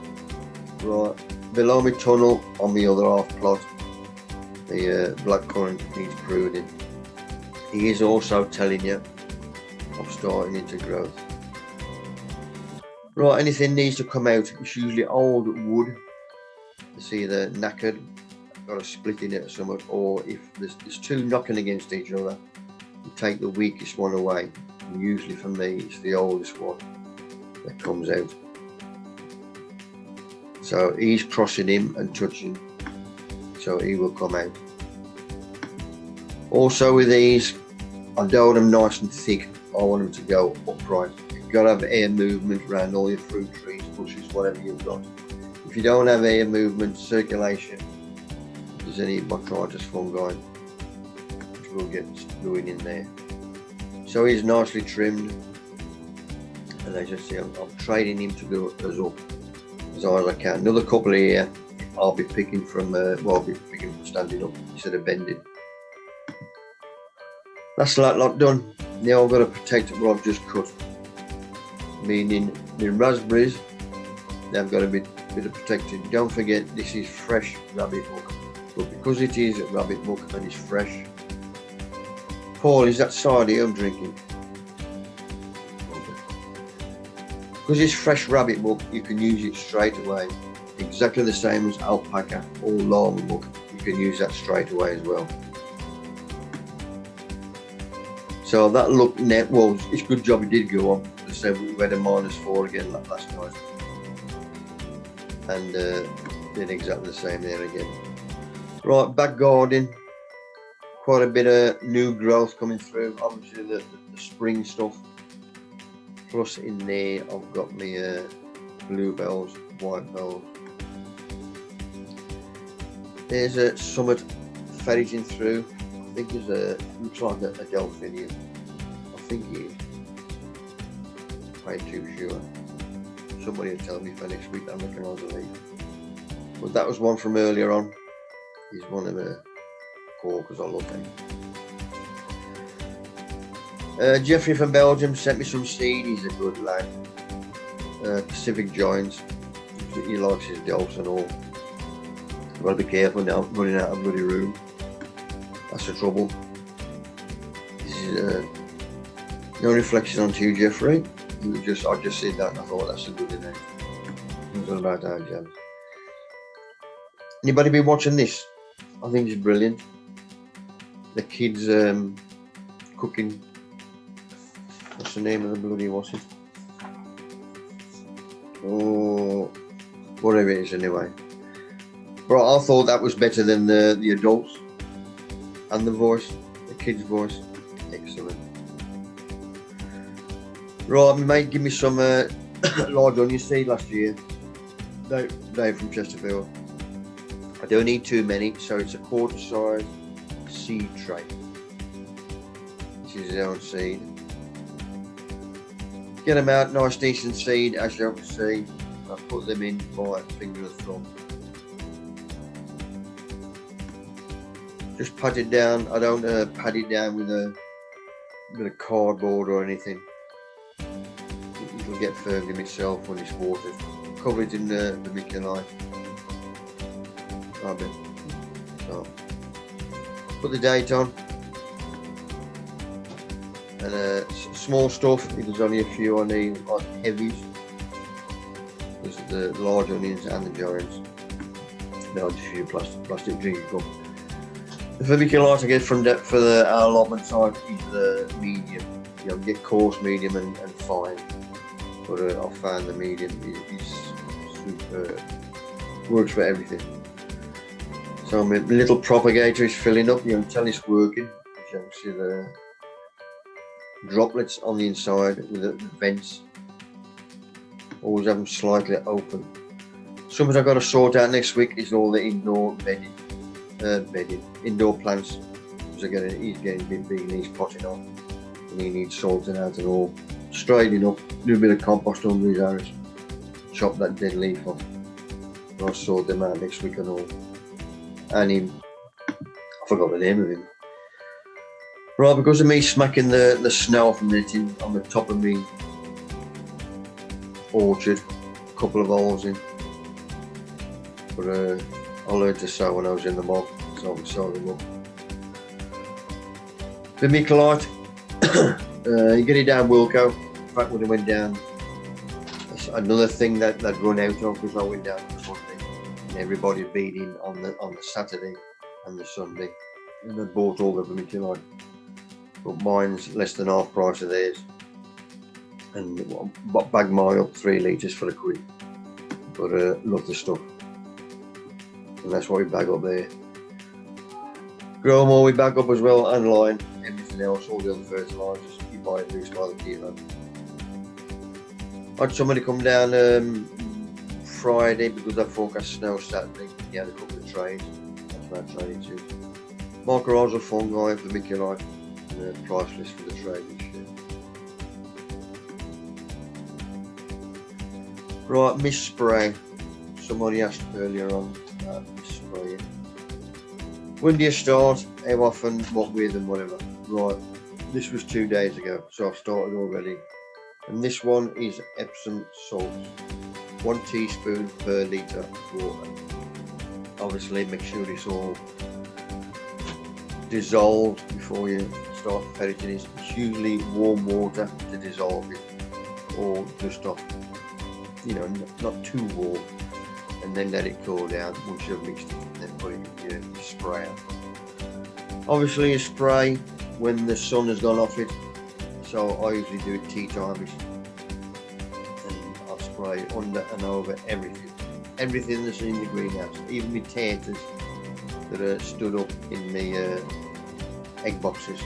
S1: Right, below my tunnel on the other half plot, the blackcurrant needs pruning. He is also telling you I'm starting into growth. Right, anything needs to come out. It's usually old wood. It's either knackered, got a split in it or something, or if there's two knocking against each other, you take the weakest one away. And usually for me, it's the oldest one that comes out. So he's crossing him and touching, so he will come out. Also with these, I don't want them nice and thick. I want them to go upright. You've got to have air movement around all your fruit trees, bushes, whatever you've got. If you don't have air movement, circulation, if there's any botrytis fungi, which will get going in there. So he's nicely trimmed, and as you see, I'm training him to go as up as high as I can. Another couple here, I'll be picking from, I'll be picking from standing up instead of bending. That's that lot done. Now I've got to protect what I've just cut. meaning the raspberries, they've got a bit of protection. Don't forget, this is fresh rabbit muck, but because it is rabbit muck and it's fresh. Paul, is that cider I'm drinking? Because it's fresh rabbit muck, you can use it straight away, exactly the same as alpaca or llama muck. You can use that straight away as well. So that looked net, well, it's a good job it did go on. As I said, we had a -4 again last night, and did exactly the same there again. Right, back garden, quite a bit of new growth coming through. Obviously the spring stuff. Plus in there I've got my bluebells, white bells. There's a summit ferreting through. I think there's looks like a delphinium. I think it is. I ain't too sure. Somebody will tell me for next week. I'm looking on the leaf. But that was one from earlier on. He's one of the corkers I love him. Jeffrey from Belgium sent me some seed. He's a good lad. Pacific Giants. He likes his delphs and all. I've got to be careful now. I'm running out of bloody room. That's the trouble. This is no reflection onto you, Jeffrey. I just said that and I thought that's a good idea. It's all about our jams. Anybody been watching this? I think it's brilliant. The kids cooking. What's the name of the bloody, what's it? Oh, whatever it is anyway. But I thought that was better than the adults. And the voice, the kids' voice. Excellent. Right, my mate gave me some large onion seed last year. Dave from Chesterfield. I don't need too many, so it's a quarter size seed tray. This is his own seed. Get them out, nice decent seed, as you can see. I put them in by finger and thumb. Just pat it down. I don't pat it down with a bit of cardboard or anything. It'll get firmed in itself when it's watered. Cover it in the Vermiculite. So, put the date on. And small stuff, there's only a few on the heavies. There's the large onions and the giants. No, just a few plastic drinking cup. The Vermiculite I get for our allotment side is the medium. You know, get coarse, medium and fine. But I found the medium is super, works for everything. So my little propagator is filling up. You can tell it's working. You can see the droplets on the inside with the vents. Always have them slightly open. Something I've got to sort out next week is all the indoor indoor plants. Because he's getting a bit big and he's potting on. And he needs sorting out and all. Straightening up, do a bit of compost under his arrows. Chop that dead leaf off. And I'll sort them out next week and all. And him, I forgot the name of him. Right, because of me smacking the snow from it on the top of me orchard, a couple of holes in. But I learned to sew when I was in the mob, so I can sew them up. Vermiculite, you get it down Wilco. In fact, when I went down, that's another thing that I'd run out of because I went down on Sunday. And everybody had been in on the Saturday and the Sunday, and they bought all the Vermiculite. But mine's less than half price of theirs, and bagged mine up 3 litres for £1. But love the stuff, and that's what we bag up there. Grow more we bag up as well, and line, everything else, all the other fertilisers you buy at least by the kilo. I had somebody come down Friday because I forecast snow Saturday. He had a couple of trays. That's my training too. Mycorrhizal fungi, Vermiculite. Price list for the trade this year. Right, mist spray. Somebody asked earlier on about mist spray. When do you start? How often? What with and whatever. Right, this was 2 days ago, so I've started already. and this one is Epsom salt, 1 teaspoon per litre of water. Obviously make sure it's all dissolved before you start ferreting it. It's usually warm water to dissolve it, or just off, you know, not too warm, and then let it cool down once you've mixed it, and then put it in your sprayer. Obviously you spray when the sun has gone off it, so I usually do it tea times, and I'll spray under and over everything that's in the greenhouse, even my taters that are stood up in the egg boxes.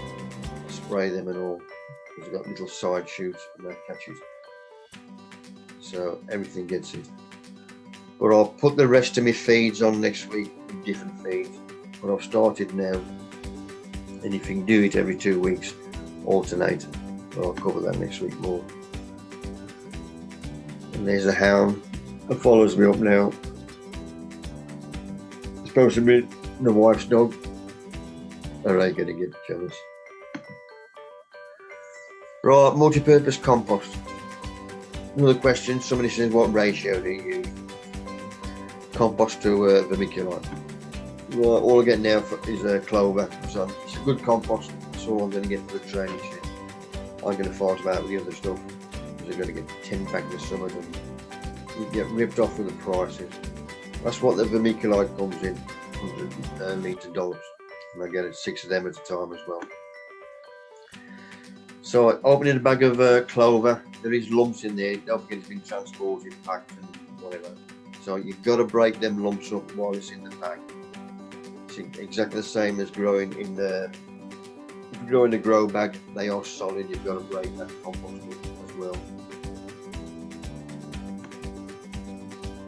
S1: Spray them and all, because they've got little side shoots and they catch it, so everything gets it. But I'll put the rest of my feeds on next week with different feeds, but I've started now, and if you can do it every 2 weeks, alternate, but I'll cover that next week more. And there's a hound that follows me up now. It's supposed to be the wife's dog. Are they going to get jealous? Right, multi-purpose compost. Another question, somebody says, what ratio do you use? Compost to vermiculite. Right, all I get now is clover, so it's a good compost. That's all I'm going to get for the training shed. I'm going to fight about with the other stuff, because I'm going to get 10 bags of some of them. You get ripped off with the prices. That's what the vermiculite comes in, 100 litre dollops, and I get it 6 of them at a time as well. So opening a bag of clover, there is lumps in there. Don't forget it's been transported, packed and whatever. So you've got to break them lumps up while it's in the bag. It's exactly the same as growing in the, if you grow in the grow bag, they are solid. You've got to break that compost up as well.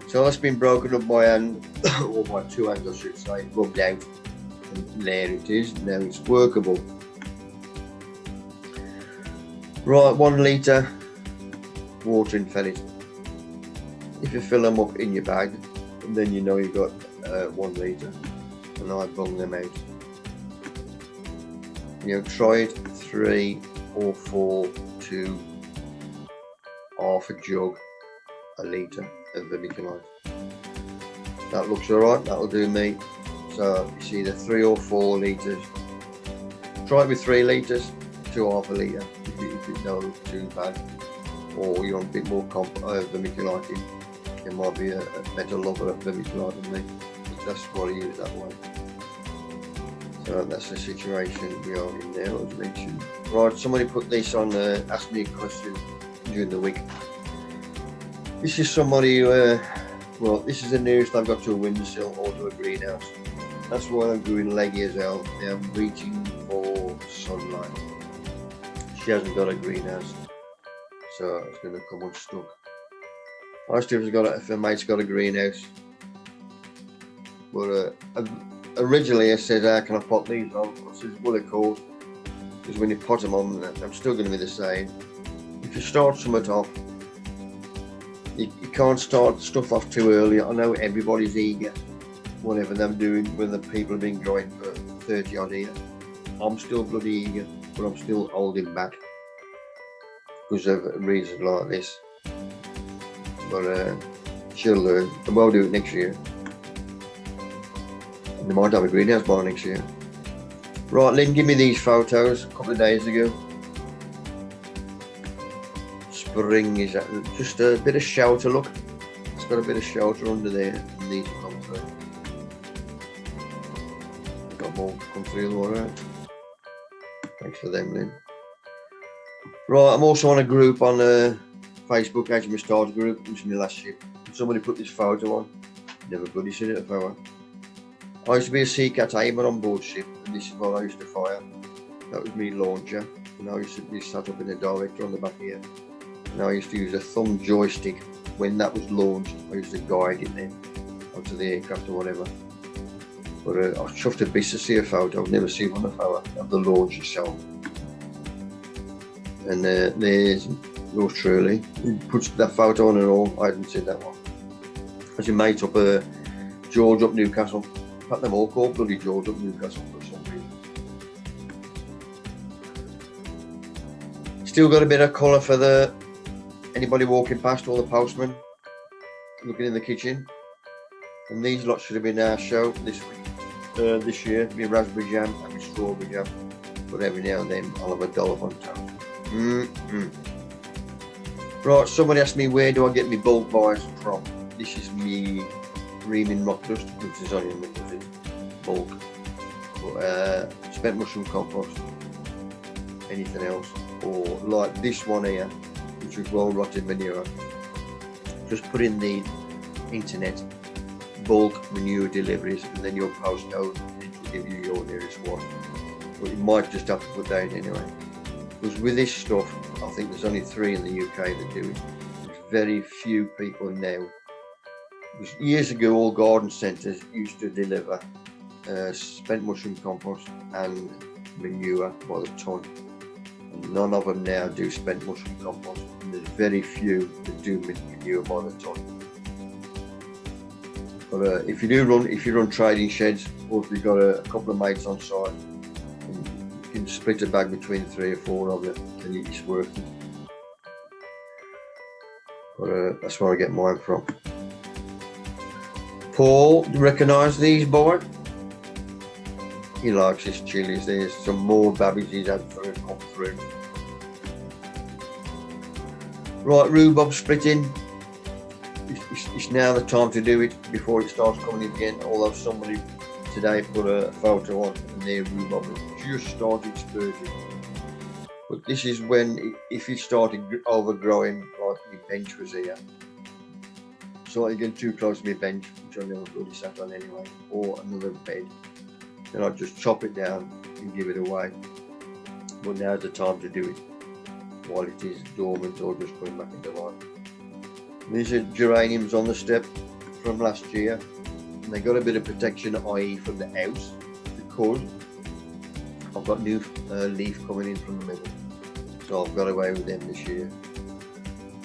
S1: So that's been broken up by hand, or by 2 hands I should say, rubbed out, and there it is. Now it's workable. Right, 1 litre watering pellet. If you fill them up in your bag, and then you know you've got 1 litre, and I bung them out. You know, try it 3 or 4 to half a jug, a litre of vermiculite. That looks alright, that'll do me. So it's either 3 or 4 litres. Try it with 3 litres to half a litre if it don't look too bad, or you want a bit more vermiculite in. You might be a better lover of vermiculite than me, but that's what I use that way. So that's the situation we are in now, as mentioned. Right, somebody put this on, asked me a question during the week. This is somebody who, well, this is the nearest I've got to a windowsill or to a greenhouse. That's why I'm doing leggy as hell. I'm reaching for sunlight. She hasn't got a greenhouse, so it's going to come unstuck. I asked her if her mate's got a greenhouse, but originally I said, how can I pot these on? I said, well, of course, because when you pot them on, I'm still going to be the same. If you start something off, you can't start stuff off too early. I know everybody's eager, whatever they're doing, when the people have been growing for 30 odd years. I'm still bloody eager, but I'm still holding back because of reasons like this. But she'll learn, and we'll do it next year. And they might have a greenhouse by next year. Right, Lynn, give me these photos a couple of days ago. Spring is just a bit of shelter, look. It's got a bit of shelter under there, and these will come through. I've got more come through all right. Thanks for them, Lynn. Right, I'm also on a group on Facebook, as my starter group, which is my last ship. Somebody put this photo on. Never bloody seen it before. I used to be a sea cat aimer on board ship, and this is what I used to fire. That was me launcher, and I used to be sat up in a director on the back here. And I used to use a thumb joystick. When that was launched, I used to guide it then onto the aircraft or whatever. But I was chuffed a bit to see a photo. I've never seen one of the launch itself. And there's yours truly. He puts that photo on and all. I hadn't seen that one. As your mate up George up Newcastle. In fact, they've all called bloody George up Newcastle for some reason. Still got a bit of colour for the Anybody walking past, all the postmen looking in the kitchen. And these lots should have been our show this year. Be raspberry jam and strawberry jam. But every now and then I'll have a dollop on toast. Right, somebody asked me where do I get my bulk buys from. This is me reaming rock dust, which is only in bulk. But spent mushroom compost, anything else, or like this one here, which is well rotted manure. Just put in the internet bulk manure deliveries, and then your postcode, and it will give you your nearest one. But you might just have to put that in anyway. Because with this stuff, I think there's only 3 in the UK that do it. There's very few people now. Because years ago, all garden centres used to deliver spent mushroom compost and manure by the ton. And none of them now do spent mushroom compost, and there's very few that do manure by the ton. But if you run trading sheds, or if you've got a couple of mates on site, you can split a bag between 3 or 4 of you, and it's worth it. But that's where I get mine from. Paul, do you recognise these, boy? He likes his chilies. There's some more babbies he's had come through. Right, rhubarb splitting. It's now the time to do it before it starts coming in again. Although somebody today put a photo on and their rhubarb just started spurting. But this is when, if it started overgrowing, like my bench was here. So I get too close to my bench, which I never bloody sat on anyway, or another bed. Then I just chop it down and give it away. But now's the time to do it while it is dormant or just coming back into life. These are geraniums on the step from last year, and they got a bit of protection, i.e. from the house, because I've got new leaf coming in from the middle, so I've got away with them this year.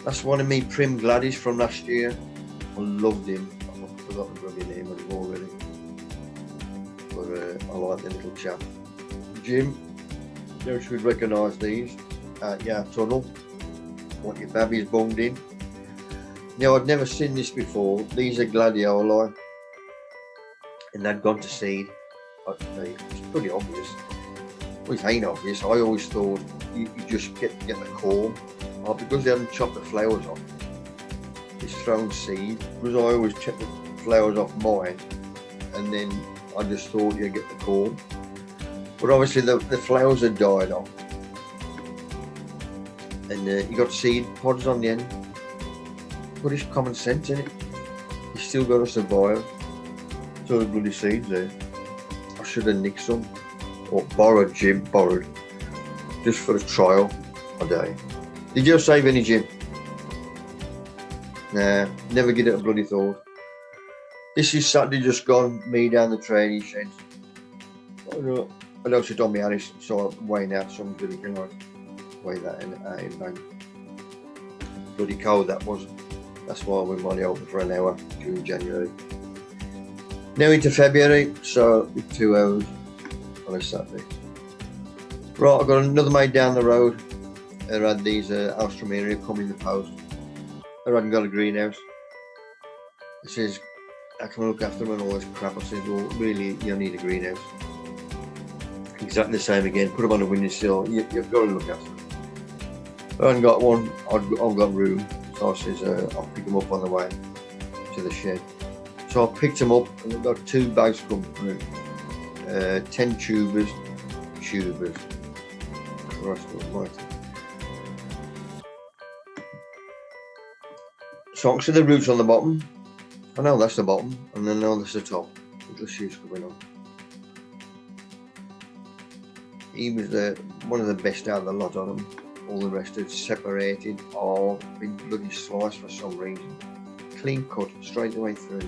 S1: That's one of me Prim Gladys from last year. I loved him. I've forgotten the bloody name of him already, but I like the little chap. Jim, you should recognise these. Tunnel, what your baby's bunged in. Now, I'd never seen this before. These are gladioli, and they'd gone to seed. It's pretty obvious. Well, it ain't obvious. I always thought you just get the corm, because they haven't chopped the flowers off. It's thrown seed, because I always check the flowers off mine, and then I just thought you'd get the corm. But obviously the flowers had died off, and you got seed pods on the end. But it's common sense, isn't it? You still got to survive. So the bloody seeds there. I should have nicked some, or borrowed, just for a trial a day. Did you save any, Jim? Nah, never give it a bloody thought. This is Saturday just gone, me down the training shed. I know she's on me Harris, so I'm weighing out some bloody can I weigh that in bank. Bloody cold that was. That's why we're only open for an hour during January. Now into February, so 2 hours on a Saturday. Right, I've got another mate down the road. I had these Australia come in the post. I hadn't got a greenhouse. It says, I can look after them and all this crap. I said, well, really, you need a greenhouse. Exactly the same again. Put them on a windowsill. You've got to look after them. I haven't got one. I've got room. So I says, I'll pick them up on the way to the shed. So I picked them up, and I've got 2 bags come through. 10 tubers. Christ almighty. So I can see the roots on the bottom. I know that's the bottom, and then I know that's the top. Little shoots coming on. He was one of the best out of the lot on them. All the rest are separated or been bloody sliced for some reason. Clean cut straight the way through.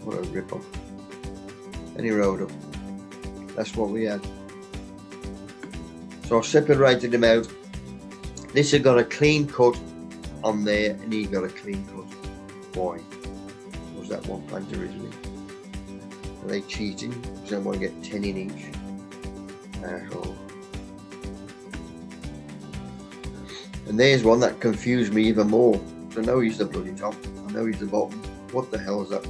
S1: What a rip off. And he rode up. That's what we had. So I separated them out. This had got a clean cut on there, and he got a clean cut. Why? Was that one plant originally? Are they cheating? Because they want to get 10 in each. Asshole. And there's one that confused me even more. So I know he's the bloody top, I know he's the bottom. What the hell is that?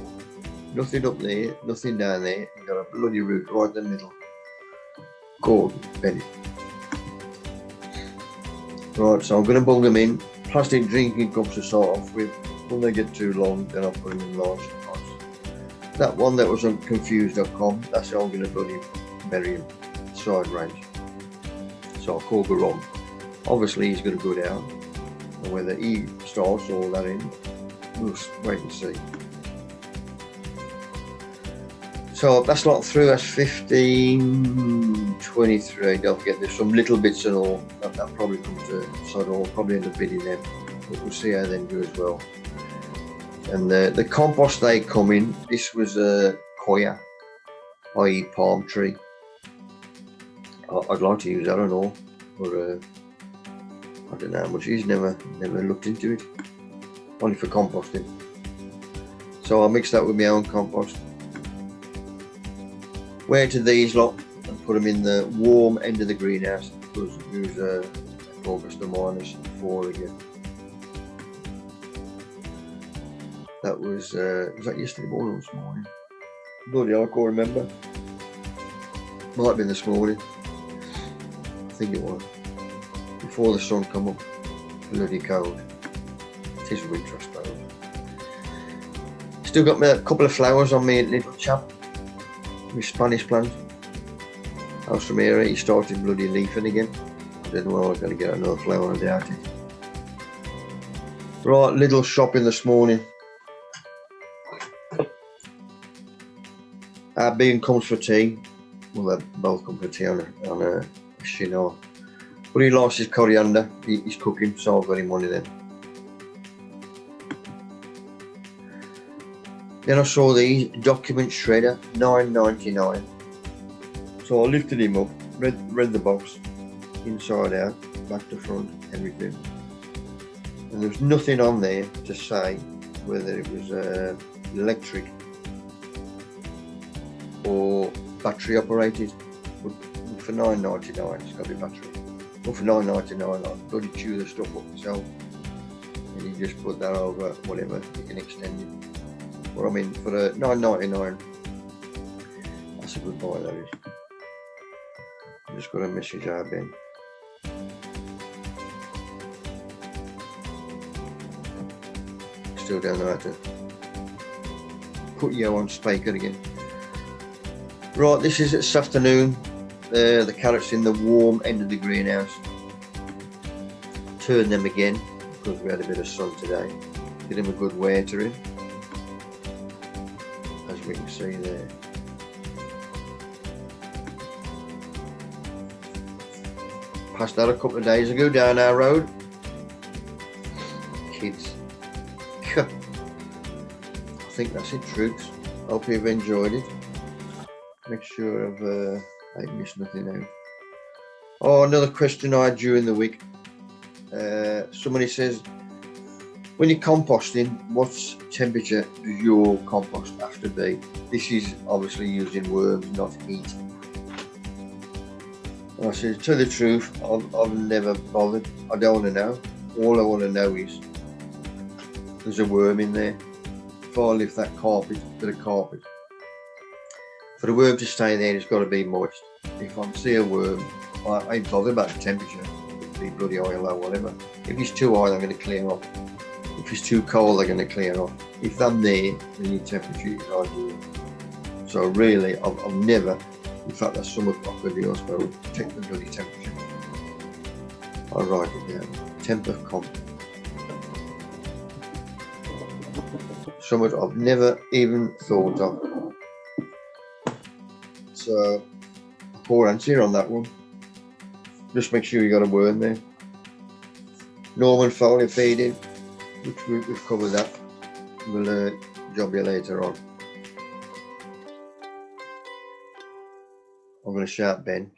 S1: Nothing up there, nothing down there. You've got a bloody root right in the middle. Gordon Bennett. Right, so I'm going to bung them in. Plastic drinking cups to start off with. When they get too long, then I'll put them in large pots. That one that was on confused.com, that's how I'm going to bloody bury him. Side range. So I'll call Garon. Obviously he's going to go down. And whether he starts all that in, we'll wait and see. So that's not through, that's 15, 23. Don't forget there's some little bits and all that probably comes to, so I'll probably end up bidding them. But we'll see how they do as well. And the compost they come in, this was a Koya, i.e. palm tree. I'd like to use that and all, but I don't know how much. He's never looked into it, only for composting. So I'll mix that with my own compost. Wear to these lot and put them in the warm end of the greenhouse because it was August and -4 again. That was that yesterday morning or this morning? Bloody hell, I can't remember. Might have been this morning. I think it was. Before the sun come up. Bloody cold. It is winter, I suppose. Still got me a couple of flowers on me little chap. My Spanish plant. House from here, he started bloody leafing again. I don't know when I'm going to get another flower, I doubt it. Right, little shopping this morning. Our bean comes for tea. Well, they both come for tea on a chinois. But he likes his coriander. He's cooking, so I've got him one of them. Then I saw these document shredder, $9.99. So I lifted him up, read the box, inside out, back to front, everything. And there was nothing on there to say whether it was electric or battery operated. But for $9.99, it's got to be battery. But for $9.99, I'd bloody chew the stuff up myself. And you just put that over whatever, you can extend it. But I mean, for the $9.99, that's a good buy, that is. I'm just got a message out, Ben. Still don't know how to put you on speaker again. Right, this is this afternoon. The carrots in the warm end of the greenhouse. Turn them again because we had a bit of sun today. Give them a good watering. As we can see there. Passed that a couple of days ago down our road. Kids. I think that's it, troops. Hope you've enjoyed it. Make sure I missed nothing out. Oh, another question I had during the week. Somebody says, when you're composting, what temperature does your compost have to be? This is obviously using worms, not heat. And I said, to tell the truth, I've never bothered. I don't want to know. All I want to know is there's a worm in there. If I lift that carpet, bit of carpet, for the worm to stay there, it's got to be moist. If I see a worm, I ain't bothered about the temperature. It could be bloody oil or whatever. If it's too high, I'm going to clear off. If it's too cold, they're going to clear off. If I'm there, then your temperature is ideal. So really, I've never, in fact, that's somewhat I could do, I suppose, check the bloody temperature. I'll write it down. Temp of comp. Somewhat I've never even thought of. So, poor answer on that one. Just make sure you got a worm there. Normal foliar feeding, which we've covered that. We'll job you later on. I'm going to shout Ben.